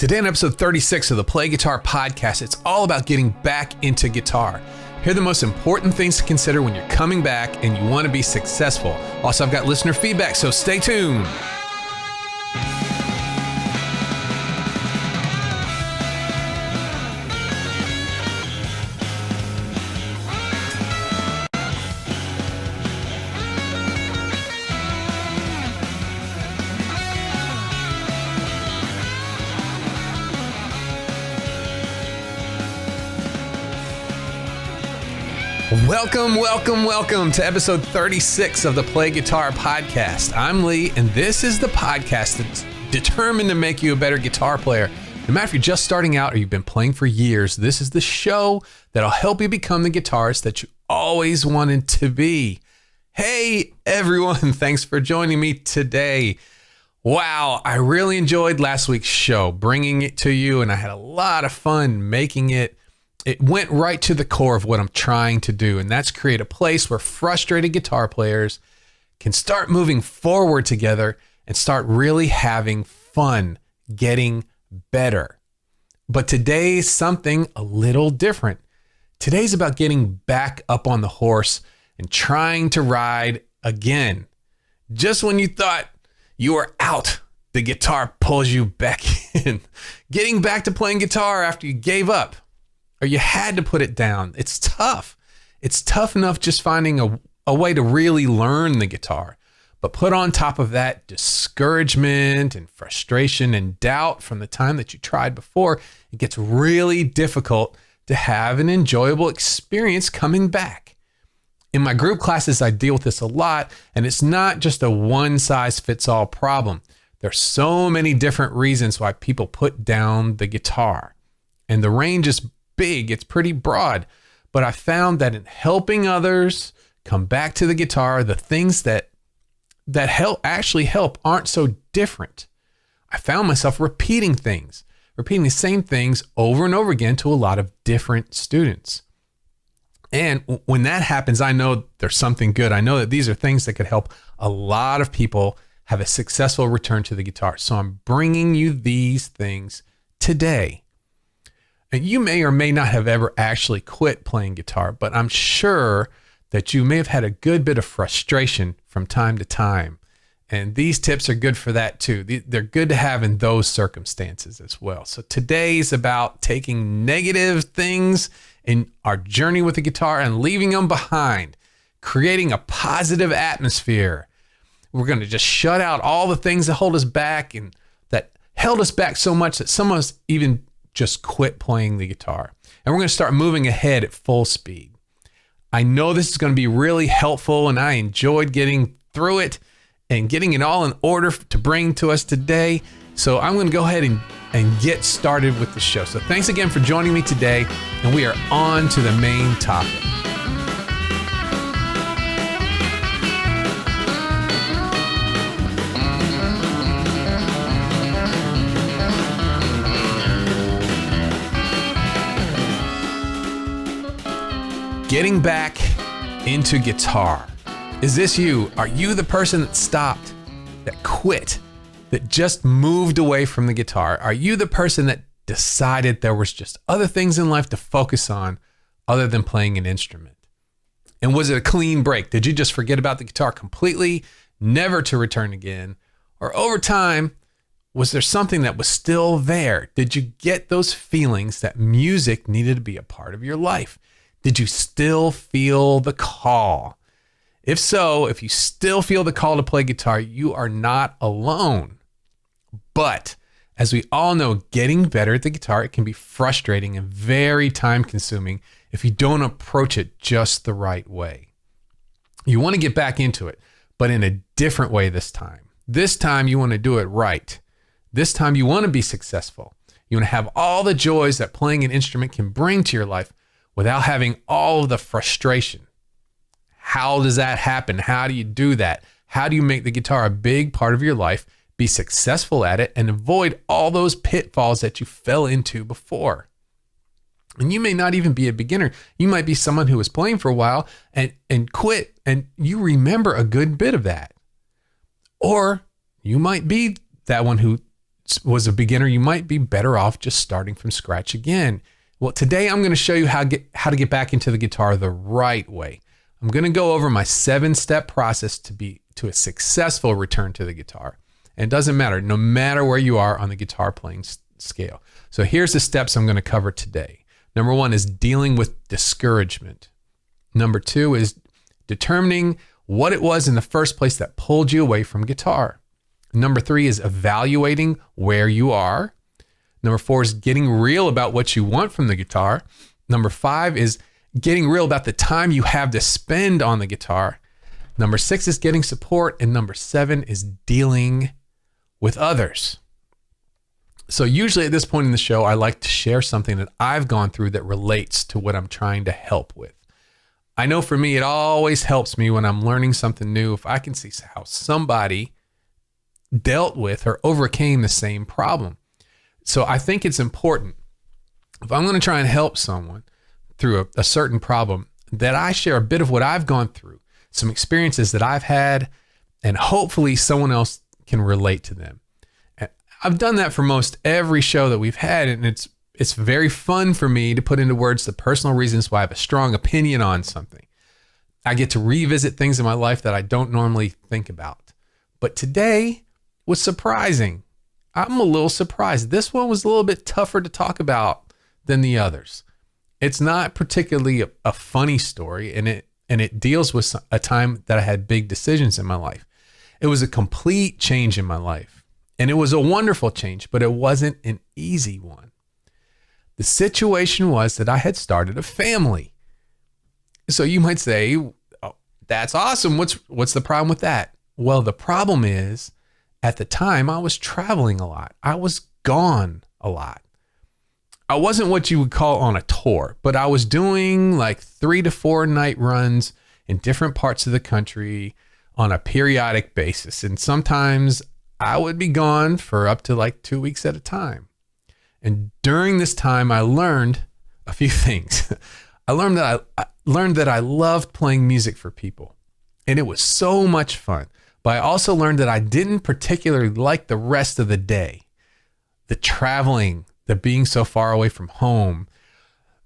Today on episode 36 of the Play Guitar Podcast, it's all about getting back into guitar. Here are the most important things to consider when you're coming back and you want to be successful. Also, I've got listener feedback, so stay tuned. Welcome to episode 36 of the Play Guitar Podcast. I'm Lee, and this is the podcast that's determined to make you a better guitar player. No matter if you're just starting out or you've been playing for years, this is the show that'll help you become the guitarist that you always wanted to be. Hey, everyone. Thanks for joining me today. Wow, I really enjoyed last week's show, bringing it to you, and I had a lot of fun making it. It went right to the core of what I'm trying to do, and that's create a place where frustrated guitar players can start moving forward together and start really having fun, getting better. But today's something a little different. Today's about getting back up on the horse and trying to ride again. Just when you thought you were out, the guitar pulls you back in. Getting back to playing guitar after you gave up, or you had to put it down. It's tough. It's tough enough just finding a way to really learn the guitar. But put on top of that discouragement and frustration and doubt from the time that you tried before, it gets really difficult to have an enjoyable experience coming back. In my group classes, I deal with this a lot, and it's not just a one-size-fits-all problem. There's so many different reasons why people put down the guitar. And the range is big, it's pretty broad, but I found that in helping others come back to the guitar, the things that help aren't so different. I found myself repeating the same things over and over again to a lot of different students. And when that happens, I know there's something good. I know that these are things that could help a lot of people have a successful return to the guitar. So I'm bringing you these things today. And you may or may not have ever actually quit playing guitar, but I'm sure that you may have had a good bit of frustration from time to time. And these tips are good for that too. They're good to have in those circumstances as well. So today's about taking negative things in our journey with the guitar and leaving them behind, creating a positive atmosphere. We're going to just shut out all the things that hold us back and that held us back so much that some of us even just quit playing the guitar. And we're going to start moving ahead at full speed. I know this is going to be really helpful, and I enjoyed getting through it and getting it all in order to bring to us today. So I'm going to go ahead and get started with the show. So thanks again for joining me today, and we are on to the main topic. Getting back into guitar. Is this you? Are you the person that stopped, that quit, that just moved away from the guitar? Are you the person that decided there was just other things in life to focus on other than playing an instrument? And was it a clean break? Did you just forget about the guitar completely, never to return again? Or over time, was there something that was still there? Did you get those feelings that music needed to be a part of your life? Did you still feel the call? If so, if you still feel the call to play guitar, you are not alone. But as we all know, getting better at the guitar, it can be frustrating and very time consuming if you don't approach it just the right way. You want to get back into it, but in a different way this time. This time you want to do it right. This time you want to be successful. You want to have all the joys that playing an instrument can bring to your life without having all of the frustration. How does that happen? How do you do that? How do you make the guitar a big part of your life, be successful at it, and avoid all those pitfalls that you fell into before? And you may not even be a beginner. You might be someone who was playing for a while and quit, and you remember a good bit of that. Or you might be that one who was a beginner, you might be better off just starting from scratch again. Well, today I'm going to show you how to get back into the guitar the right way. I'm going to go over my 7-step process to a successful return to the guitar. And it doesn't matter, no matter where you are on the guitar playing scale. So here's the steps I'm going to cover today. Number 1 is dealing with discouragement. Number 2 is determining what it was in the first place that pulled you away from guitar. Number 3 is evaluating where you are. Number 4 is getting real about what you want from the guitar. Number 5 is getting real about the time you have to spend on the guitar. Number 6 is getting support. And number 7 is dealing with others. So usually at this point in the show, I like to share something that I've gone through that relates to what I'm trying to help with. I know for me, it always helps me when I'm learning something new if I can see how somebody dealt with or overcame the same problem. So I think it's important, if I'm going to try and help someone through a certain problem, that I share a bit of what I've gone through, some experiences that I've had, and hopefully someone else can relate to them. And I've done that for most every show that we've had, and it's very fun for me to put into words the personal reasons why I have a strong opinion on something. I get to revisit things in my life that I don't normally think about. But today was surprising. I'm a little surprised. This one was a little bit tougher to talk about than the others. It's not particularly a funny story, and it deals with a time that I had big decisions in my life. It was a complete change in my life, and it was a wonderful change, but it wasn't an easy one. The situation was that I had started a family. So you might say, oh, that's awesome. What's the problem with that? Well, the problem is, at the time, I was traveling a lot. I was gone a lot. I wasn't what you would call on a tour, but I was doing like 3 to 4 night runs in different parts of the country on a periodic basis. And sometimes I would be gone for up to like 2 weeks at a time. And during this time, I learned a few things. I learned that I loved playing music for people, and it was so much fun. But I also learned that I didn't particularly like the rest of the day. The traveling, the being so far away from home,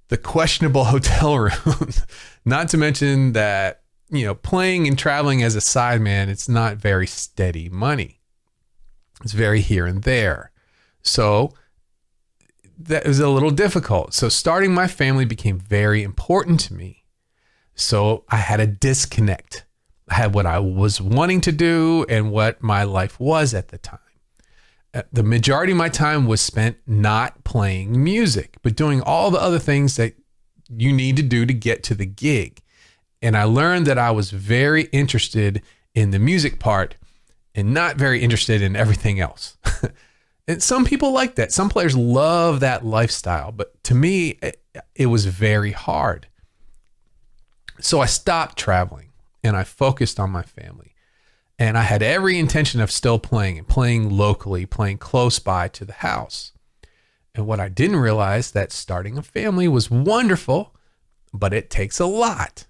the questionable hotel room, not to mention that, playing and traveling as a sideman, it's not very steady money. It's very here and there. So that was a little difficult. So starting my family became very important to me. So I had a disconnect. I had what I was wanting to do and what my life was at the time. The majority of my time was spent not playing music, but doing all the other things that you need to do to get to the gig. And I learned that I was very interested in the music part and not very interested in everything else. And some people like that. Some players love that lifestyle, but to me, it was very hard. So I stopped traveling. And I focused on my family. And I had every intention of still playing and playing locally, playing close by to the house. And what I didn't realize, that starting a family was wonderful, but it takes a lot.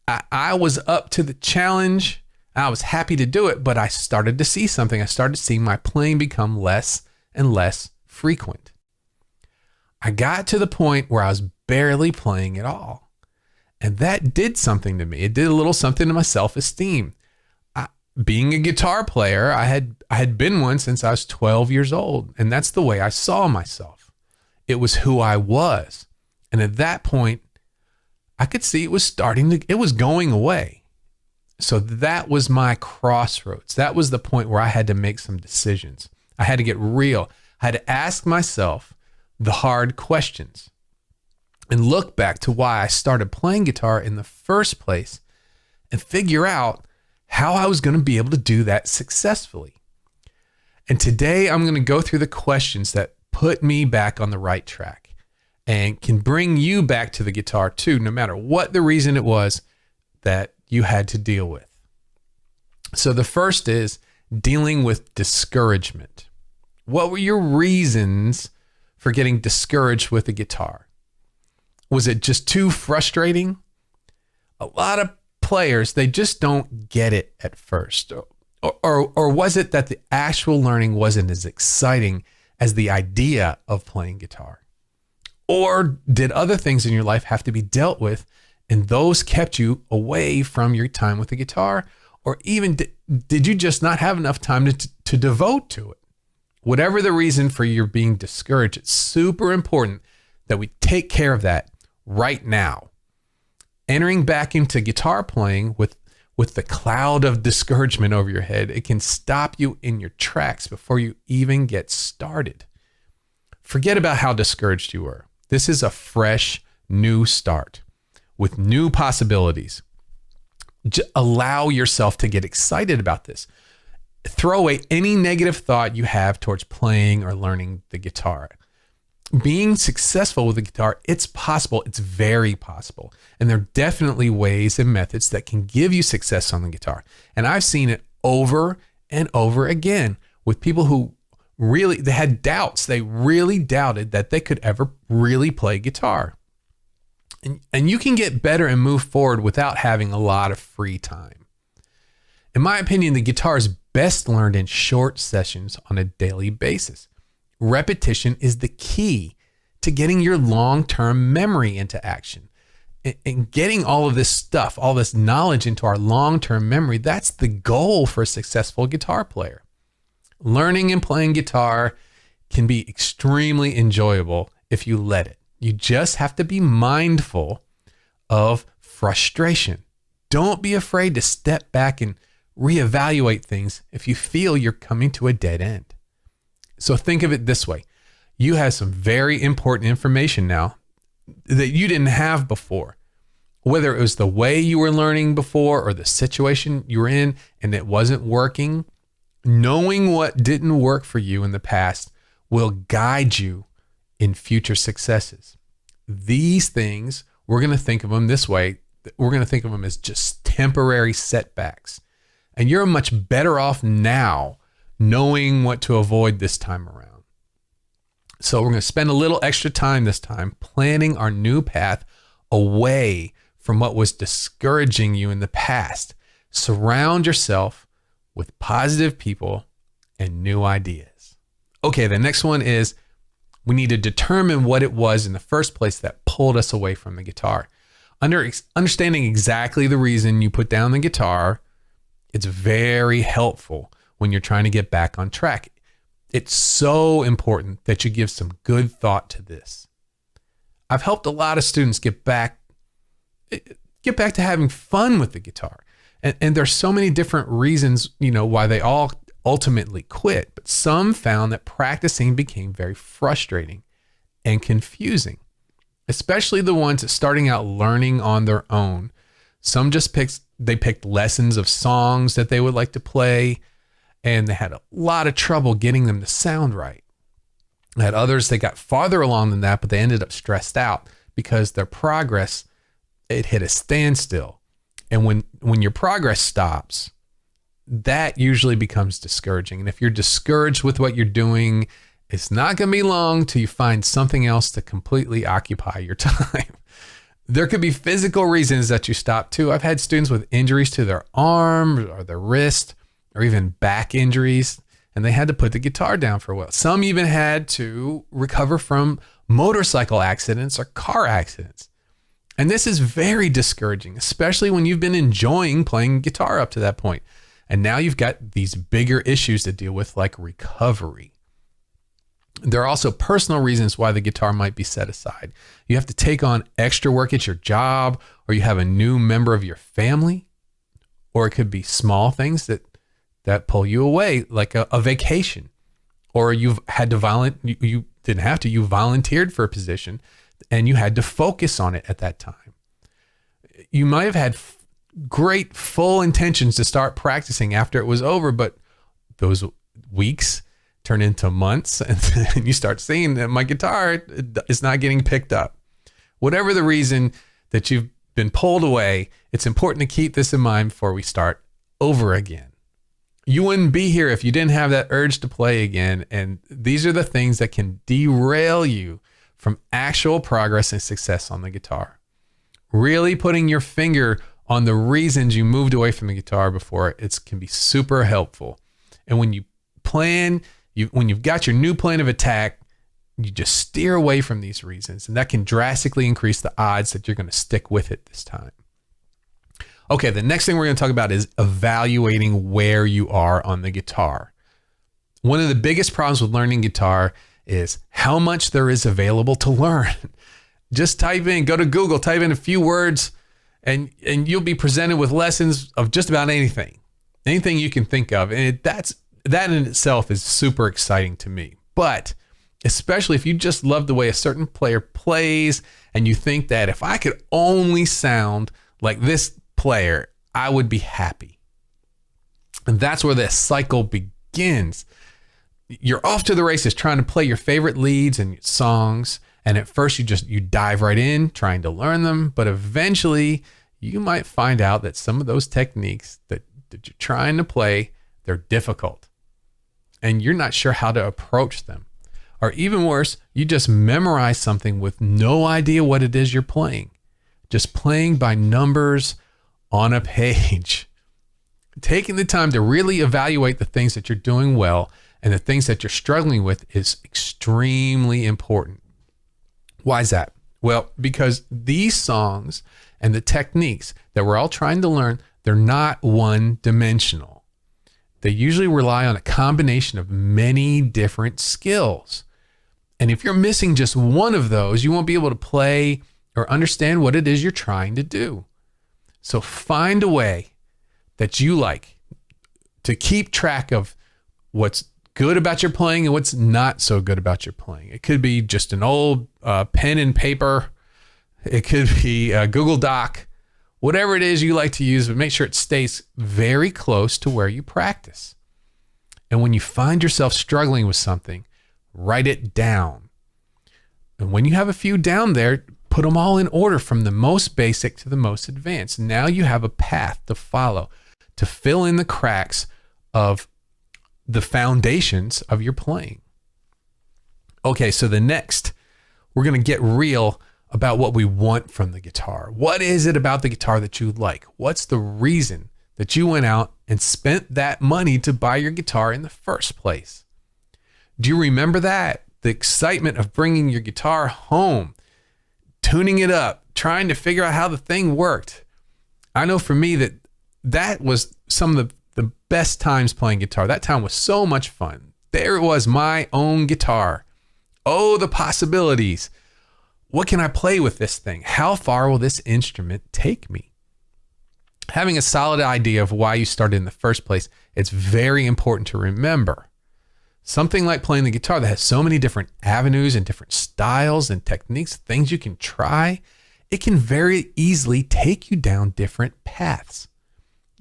I was up to the challenge. I was happy to do it, but I started to see something. I started seeing my playing become less and less frequent. I got to the point where I was barely playing at all. And that did something to me. It did a little something to my self-esteem. Being a guitar player, I had been one since I was 12 years old. And that's the way I saw myself. It was who I was. And at that point, I could see it was going away. So that was my crossroads. That was the point where I had to make some decisions. I had to get real. I had to ask myself the hard questions and look back to why I started playing guitar in the first place and figure out how I was going to be able to do that successfully. And today I'm going to go through the questions that put me back on the right track and can bring you back to the guitar too, no matter what the reason it was that you had to deal with. So the first is dealing with discouragement. What were your reasons for getting discouraged with the guitar? Was it just too frustrating? A lot of players, they just don't get it at first. Or was it that the actual learning wasn't as exciting as the idea of playing guitar? Or did other things in your life have to be dealt with and those kept you away from your time with the guitar? Or even did you just not have enough time to devote to it? Whatever the reason for your being discouraged, it's super important that we take care of that right now. Entering back into guitar playing with the cloud of discouragement over your head, it can stop you in your tracks before you even get started. Forget about how discouraged you were. This is a fresh, new start with new possibilities. Allow yourself to get excited about this. Throw away any negative thought you have towards playing or learning the guitar. Being successful with the guitar, it's possible. It's very possible. And there are definitely ways and methods that can give you success on the guitar. And I've seen it over and over again with people who they had doubts. They really doubted that they could ever really play guitar. And you can get better and move forward without having a lot of free time. In my opinion, the guitar is best learned in short sessions on a daily basis. Repetition is the key to getting your long-term memory into action. And getting all of this stuff, all this knowledge into our long-term memory, that's the goal for a successful guitar player. Learning and playing guitar can be extremely enjoyable if you let it. You just have to be mindful of frustration. Don't be afraid to step back and reevaluate things if you feel you're coming to a dead end. So think of it this way. You have some very important information now that you didn't have before. Whether it was the way you were learning before or the situation you were in and it wasn't working, knowing what didn't work for you in the past will guide you in future successes. These things, we're going to think of them this way. We're going to think of them as just temporary setbacks. And you're much better off now knowing what to avoid this time around. So we're going to spend a little extra time this time planning our new path away from what was discouraging you in the past. Surround yourself with positive people and new ideas. Okay, the next one is we need to determine what it was in the first place that pulled us away from the guitar. Understanding exactly the reason you put down the guitar, it's very helpful when you're trying to get back on track. It's so important that you give some good thought to this. I've helped a lot of students get back to having fun with the guitar. And there's so many different reasons, why they all ultimately quit. But some found that practicing became very frustrating and confusing, especially the ones that starting out learning on their own. Some just picked lessons of songs that they would like to play, and they had a lot of trouble getting them to sound right. I had others, they got farther along than that, but they ended up stressed out because their progress, it hit a standstill. And when your progress stops, that usually becomes discouraging. And if you're discouraged with what you're doing, it's not going to be long till you find something else to completely occupy your time. There could be physical reasons that you stop too. I've had students with injuries to their arm or their wrist or even back injuries, and they had to put the guitar down for a while. Some even had to recover from motorcycle accidents or car accidents. And this is very discouraging, especially when you've been enjoying playing guitar up to that point. And now you've got these bigger issues to deal with, like recovery. There are also personal reasons why the guitar might be set aside. You have to take on extra work at your job, or you have a new member of your family, or it could be small things that pull you away, like a vacation, or you've had to you didn't have to, you volunteered for a position and you had to focus on it at that time. You might have had great full intentions to start practicing after it was over, but those weeks turn into months and you start seeing that my guitar is not getting picked up. Whatever the reason that you've been pulled away, it's important to keep this in mind before we start over again. You wouldn't be here if you didn't have that urge to play again. And these are the things that can derail you from actual progress and success on the guitar. Really putting your finger on the reasons you moved away from the guitar before, it can be super helpful. And when you plan, when you've got your new plan of attack, you just steer away from these reasons, and that can drastically increase the odds that you're going to stick with it this time. Okay, the next thing we're going to talk about is evaluating where you are on the guitar. One of the biggest problems with learning guitar is how much there is available to learn. Just go to Google, type in a few words, and you'll be presented with lessons of just about anything you can think of. And that in itself is super exciting to me. But especially if you just love the way a certain player plays and you think that if I could only sound like this player, I would be happy. And that's where this cycle begins. You're off to the races trying to play your favorite leads and songs. And at first you dive right in trying to learn them. But eventually you might find out that some of those techniques that you're trying to play, they're difficult. And you're not sure how to approach them. Or even worse, you just memorize something with no idea what it is you're playing. Just playing by numbers on a page. Taking the time to really evaluate the things that you're doing well and the things that you're struggling with is extremely important. Why is that? Well, because these songs and the techniques that we're all trying to learn, they're not one-dimensional. They usually rely on a combination of many different skills. And if you're missing just one of those, you won't be able to play or understand what it is you're trying to do. So find a way that you like to keep track of what's good about your playing and what's not so good about your playing. It could be just an old pen and paper. It could be a Google Doc, whatever it is you like to use, but make sure it stays very close to where you practice. And when you find yourself struggling with something, write it down. And when you have a few down there, put them all in order from the most basic to the most advanced. Now you have a path to follow to fill in the cracks of the foundations of your playing. Okay, so we're going to get real about what we want from the guitar. What is it about the guitar that you like? What's the reason that you went out and spent that money to buy your guitar in the first place? Do you remember that? The excitement of bringing your guitar home, tuning it up, trying to figure out how the thing worked. I know for me that was some of the best times playing guitar. That time was so much fun. There it was, my own guitar. Oh, the possibilities. What can I play with this thing? How far will this instrument take me? Having a solid idea of why you started in the first place, it's very important to remember. Something like playing the guitar that has so many different avenues and different styles and techniques, things you can try, it can very easily take you down different paths.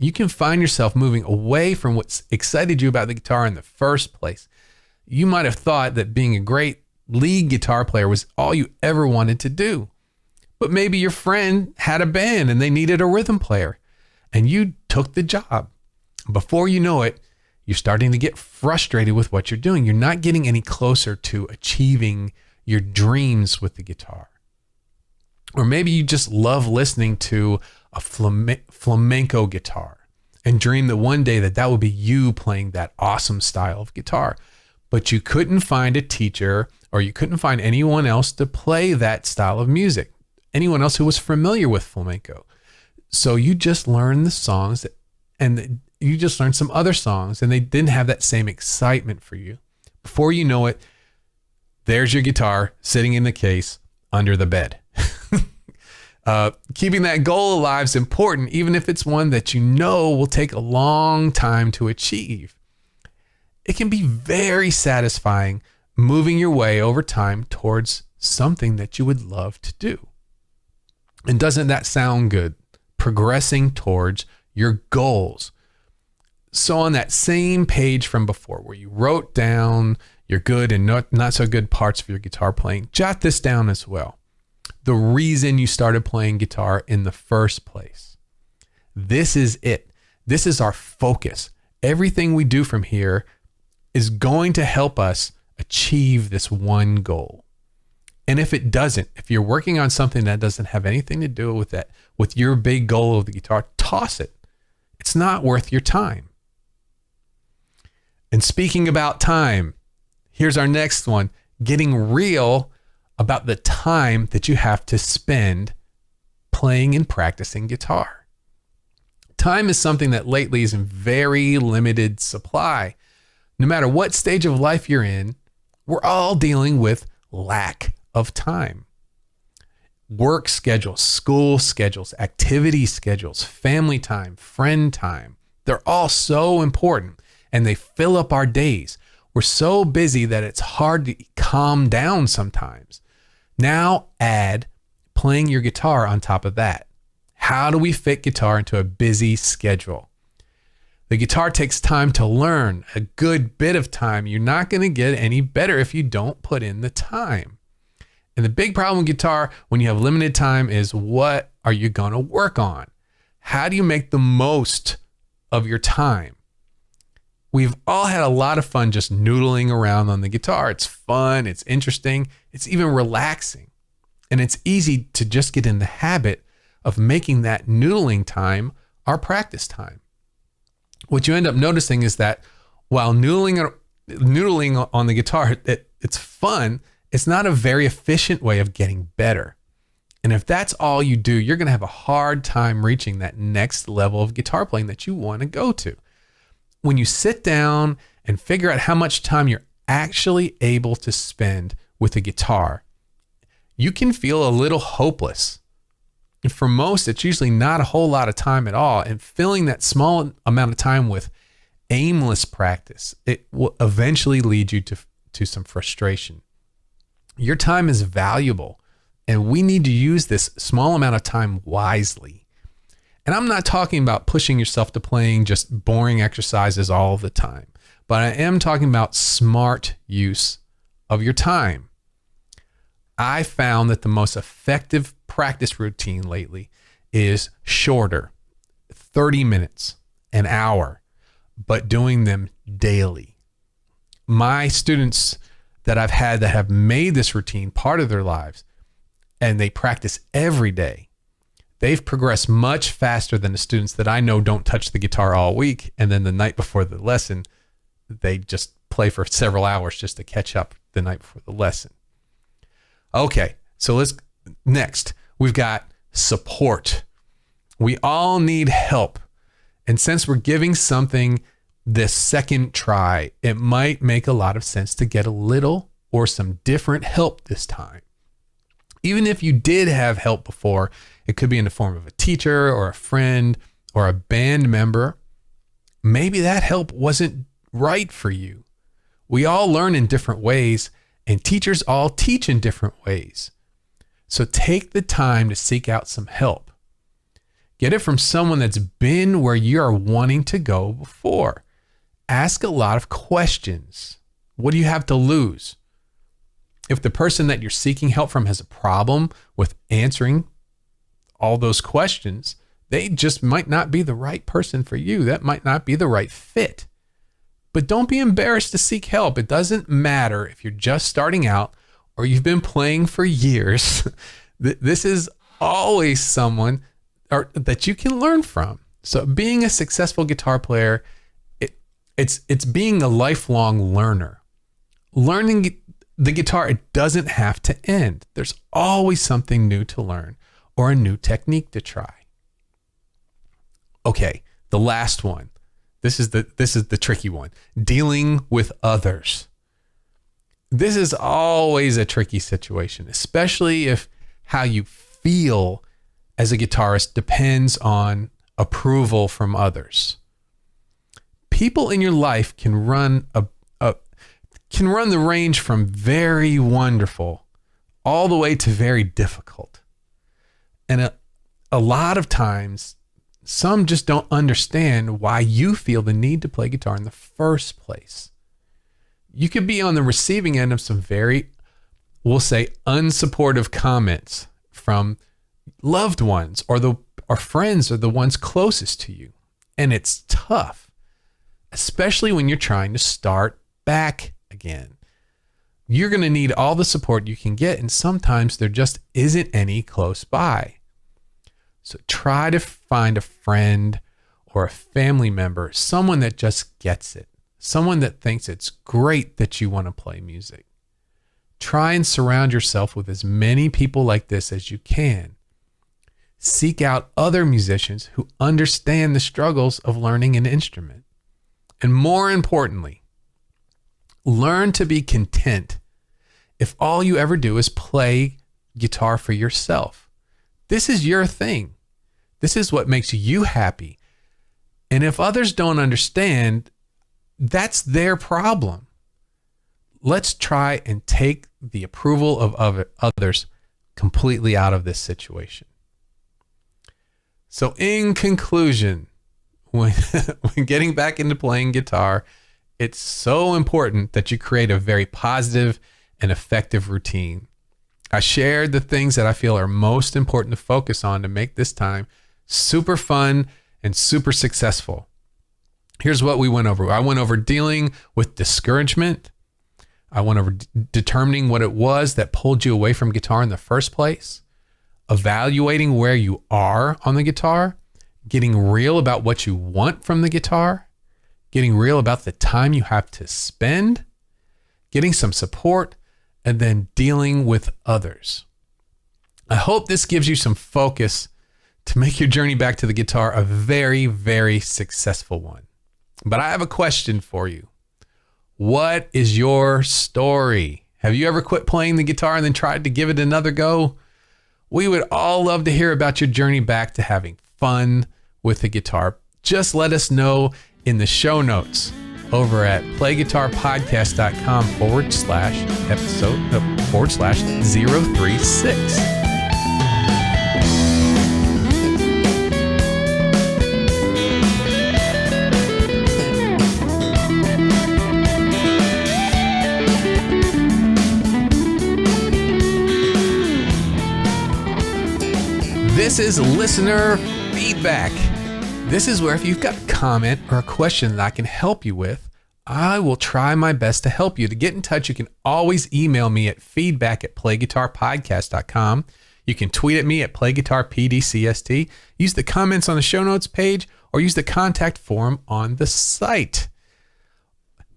You can find yourself moving away from what excited you about the guitar in the first place. You might have thought that being a great lead guitar player was all you ever wanted to do. But maybe your friend had a band and they needed a rhythm player, and you took the job. Before you know it, you're starting to get frustrated with what you're doing. You're not getting any closer to achieving your dreams with the guitar. Or maybe you just love listening to a flamenco guitar and dream that one day that would be you playing that awesome style of guitar. But you couldn't find a teacher, or you couldn't find anyone else to play that style of music, anyone else who was familiar with flamenco. So you just learned the songs and you just learned some other songs, and they didn't have that same excitement for you. Before you know it, there's your guitar sitting in the case under the bed. Keeping that goal alive is important, even if it's one that you know will take a long time to achieve. It can be very satisfying moving your way over time towards something that you would love to do. And doesn't that sound good? Progressing towards your goals. So on that same page from before where you wrote down your good and not so good parts of your guitar playing, jot this down as well. The reason you started playing guitar in the first place. This is it. This is our focus. Everything we do from here is going to help us achieve this one goal. And if it doesn't, if you're working on something that doesn't have anything to do with that, with your big goal of the guitar, toss it. It's not worth your time. And speaking about time, here's our next one, getting real about the time that you have to spend playing and practicing guitar. Time is something that lately is in very limited supply. No matter what stage of life you're in, we're all dealing with lack of time. Work schedules, school schedules, activity schedules, family time, friend time, they're all so important and they fill up our days. We're so busy that it's hard to calm down sometimes. Now add playing your guitar on top of that. How do we fit guitar into a busy schedule? The guitar takes time to learn, a good bit of time. You're not going to get any better if you don't put in the time. And the big problem with guitar when you have limited time is, what are you going to work on? How do you make the most of your time? We've all had a lot of fun just noodling around on the guitar. It's fun, it's interesting, it's even relaxing. And it's easy to just get in the habit of making that noodling time our practice time. What you end up noticing is that while noodling on the guitar, it's fun, it's not a very efficient way of getting better. And if that's all you do, you're going to have a hard time reaching that next level of guitar playing that you want to go to. When you sit down and figure out how much time you're actually able to spend with a guitar, you can feel a little hopeless. And for most, it's usually not a whole lot of time at all. And filling that small amount of time with aimless practice, it will eventually lead you to some frustration. Your time is valuable, and we need to use this small amount of time wisely. And I'm not talking about pushing yourself to playing just boring exercises all the time, but I am talking about smart use of your time. I found that the most effective practice routine lately is shorter, 30 minutes, an hour, but doing them daily. My students that I've had that have made this routine part of their lives, and they practice every day, they've progressed much faster than the students that I know don't touch the guitar all week, and then the night before the lesson, they just play for several hours just to catch up the night before the lesson. Okay, so next, we've got support. We all need help. And since we're giving something this second try, it might make a lot of sense to get a little or some different help this time. Even if you did have help before, it could be in the form of a teacher or a friend or a band member. Maybe that help wasn't right for you. We all learn in different ways, and teachers all teach in different ways. So take the time to seek out some help. Get it from someone that's been where you are wanting to go before. Ask a lot of questions. What do you have to lose? If the person that you're seeking help from has a problem with answering all those questions, they just might not be the right person for you. That might not be the right fit. But don't be embarrassed to seek help. It doesn't matter if you're just starting out or you've been playing for years. This is always someone that you can learn from. So being a successful guitar player, it's being a lifelong learner. Learning the guitar, it doesn't have to end. There's always something new to learn or a new technique to try. Okay, the last one. This is the tricky one. Dealing with others. This is always a tricky situation, especially if how you feel as a guitarist depends on approval from others. People in your life can run the range from very wonderful all the way to very difficult. And a lot of times, some just don't understand why you feel the need to play guitar in the first place. You could be on the receiving end of some very, we'll say, unsupportive comments from loved ones or friends or the ones closest to you. And it's tough, especially when you're trying to start back again. You're going to need all the support you can get, and sometimes there just isn't any close by. So try to find a friend or a family member, someone that just gets it, someone that thinks it's great that you want to play music. Try and surround yourself with as many people like this as you can. Seek out other musicians who understand the struggles of learning an instrument. And more importantly, learn to be content if all you ever do is play guitar for yourself. This is your thing. This is what makes you happy. And if others don't understand, that's their problem. Let's try and take the approval of others completely out of this situation. So in conclusion, when getting back into playing guitar, it's so important that you create a very positive and effective routine. I shared the things that I feel are most important to focus on to make this time super fun and super successful. Here's what we went over. I went over dealing with discouragement. I went over determining what it was that pulled you away from guitar in the first place, evaluating where you are on the guitar, getting real about what you want from the guitar, getting real about the time you have to spend, getting some support, and then dealing with others. I hope this gives you some focus to make your journey back to the guitar a very, very successful one. But I have a question for you. What is your story? Have you ever quit playing the guitar and then tried to give it another go? We would all love to hear about your journey back to having fun with the guitar. Just let us know in the show notes over at playguitarpodcast.com/episode/036. This is listener feedback. This is where if you've got a comment or a question that I can help you with, I will try my best to help you. To get in touch, you can always email me at feedback@playguitarpodcast.com. You can tweet at me at playguitarpdcst. Use the comments on the show notes page or use the contact form on the site.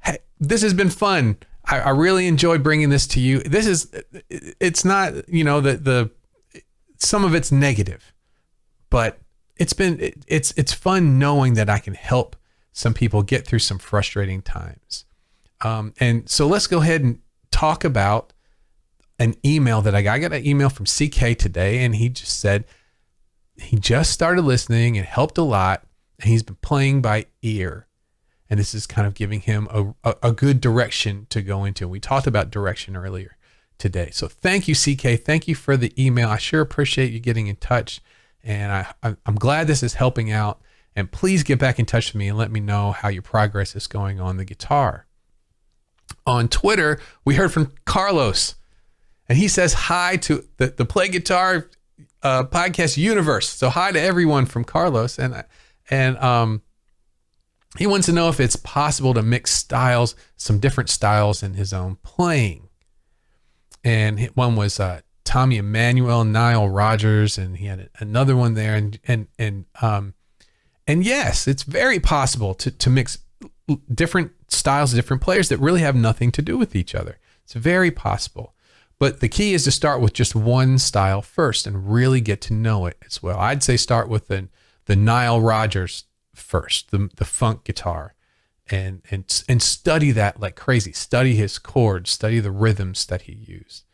Hey, this has been fun. I really enjoyed bringing this to you. It's not, some of it's negative, but it's fun knowing that I can help some people get through some frustrating times. And so let's go ahead and talk about an email that I got. I got an email from CK today, and he just said he just started listening and helped a lot, and he's been playing by ear. And this is kind of giving him a good direction to go into. We talked about direction earlier today. So thank you, CK. Thank you for the email. I sure appreciate you getting in touch. And I'm glad this is helping out. And please get back in touch with me and let me know how your progress is going on the guitar. On Twitter, we heard from Carlos. And he says hi to the Play Guitar podcast universe. So hi to everyone from Carlos. And he wants to know if it's possible to mix styles, some different styles in his own playing. And one was Tommy Emmanuel, Nile Rodgers, and he had another one there. And yes, it's very possible to mix different styles, different players that really have nothing to do with each other. It's very possible. But the key is to start with just one style first and really get to know it as well. I'd say start with the Nile Rodgers first, the funk guitar. And study that like crazy. Study his chords, study the rhythms that he used.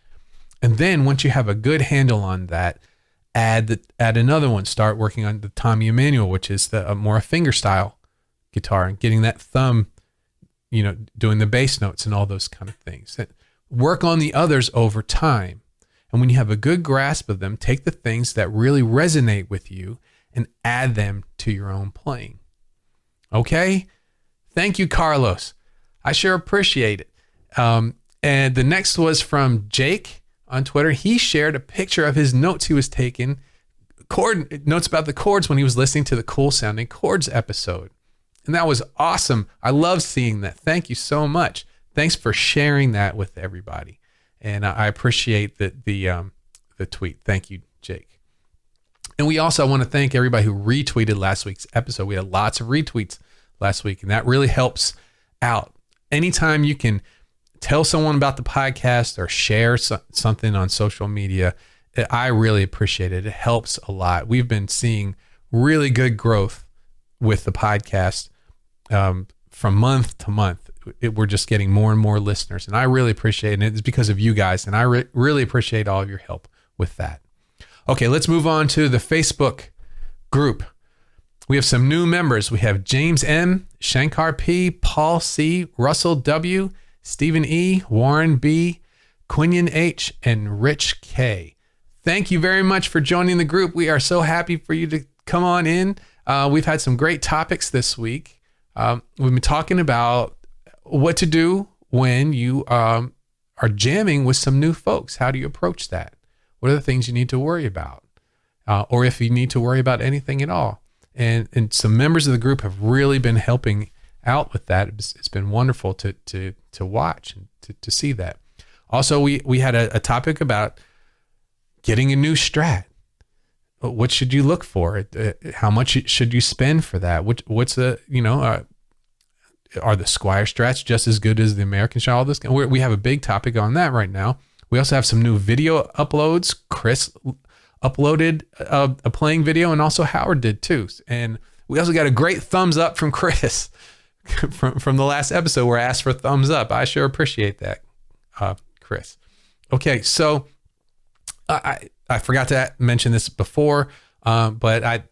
And then once you have a good handle on that, add another one. Start working on the Tommy Emmanuel, which is the more a finger style guitar, and getting that thumb, doing the bass notes and all those kind of things. Work on the others over time. And when you have a good grasp of them, take the things that really resonate with you and add them to your own playing. Okay? Thank you, Carlos. I sure appreciate it. And the next was from Jake on Twitter. He shared a picture of his notes he was taking, notes about the chords when he was listening to the Cool Sounding Chords episode. And that was awesome. I love seeing that. Thank you so much. thanks for sharing that with everybody. And I appreciate the tweet. Thank you, Jake. And we also want to thank everybody who retweeted last week's episode. We had lots of retweets last week, and that really helps out. Anytime you can tell someone about the podcast or share something on social media, I really appreciate it. It helps a lot. We've been seeing really good growth with the podcast from month to month. We're just getting more and more listeners, and I really appreciate it. And it's because of you guys, and I really appreciate all of your help with that. Okay, let's move on to the Facebook group. We have some new members. We have James M., Shankar P., Paul C., Russell W., Stephen E., Warren B., Quinion H., and Rich K. Thank you very much for joining the group. We are so happy for you to come on in. We've had some great topics this week. We've been talking about what to do when you are jamming with some new folks. How do you approach that? What are the things you need to worry about? Or if you need to worry about anything at all. And some members of the group have really been helping out with that. It's been wonderful to watch and to see that. Also, we had a topic about getting a new Strat. What should you look for? How much should you spend for that? Are the Squire Strats just as good as the American Strat? All this, we have a big topic on that right now. We also have some new video uploads. Chris uploaded a playing video, and also Howard did too. And we also got a great thumbs up from Chris from the last episode where I asked for a thumbs up. I sure appreciate that, Chris. Okay, so I forgot to mention this before, but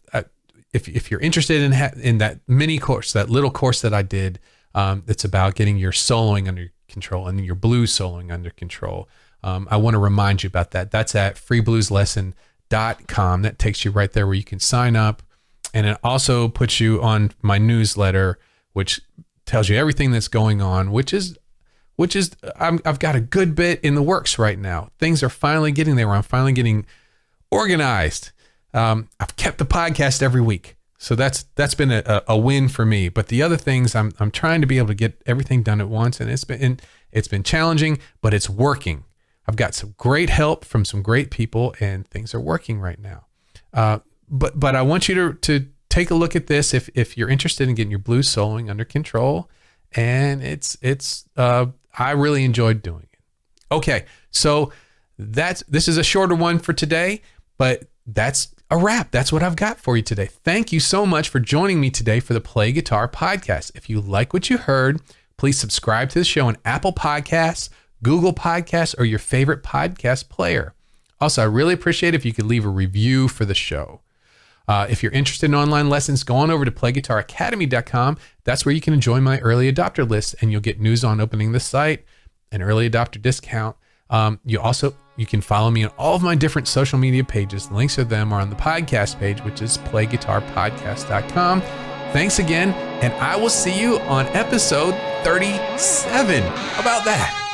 if you're interested in that mini course, that little course that I did, it's about getting your soloing under control and your blues soloing under control. I want to remind you about that. That's at freeblueslesson.com. That takes you right there where you can sign up. And it also puts you on my newsletter, which tells you everything that's going on, which is I've got a good bit in the works right now. Things are finally getting there where I'm finally getting organized. I've kept the podcast every week. So that's been a win for me. But the other things, I'm trying to be able to get everything done at once, and it's been challenging, but it's working. I've got some great help from some great people, and things are working right now. But I want you to take a look at this if you're interested in getting your blues soloing under control. And I really enjoyed doing it. Okay, so this is a shorter one for today, but that's a wrap. That's what I've got for you today. Thank you so much for joining me today for the Play Guitar Podcast. If you like what you heard, please subscribe to the show on Apple Podcasts, Google Podcasts, or your favorite podcast player. Also, I really appreciate it if you could leave a review for the show. If you're interested in online lessons, go on over to playguitaracademy.com. That's where you can join my early adopter list, and you'll get news on opening the site, an early adopter discount. You can follow me on all of my different social media pages. Links to them are on the podcast page, which is playguitarpodcast.com. Thanks again, and I will see you on episode 37. How about that?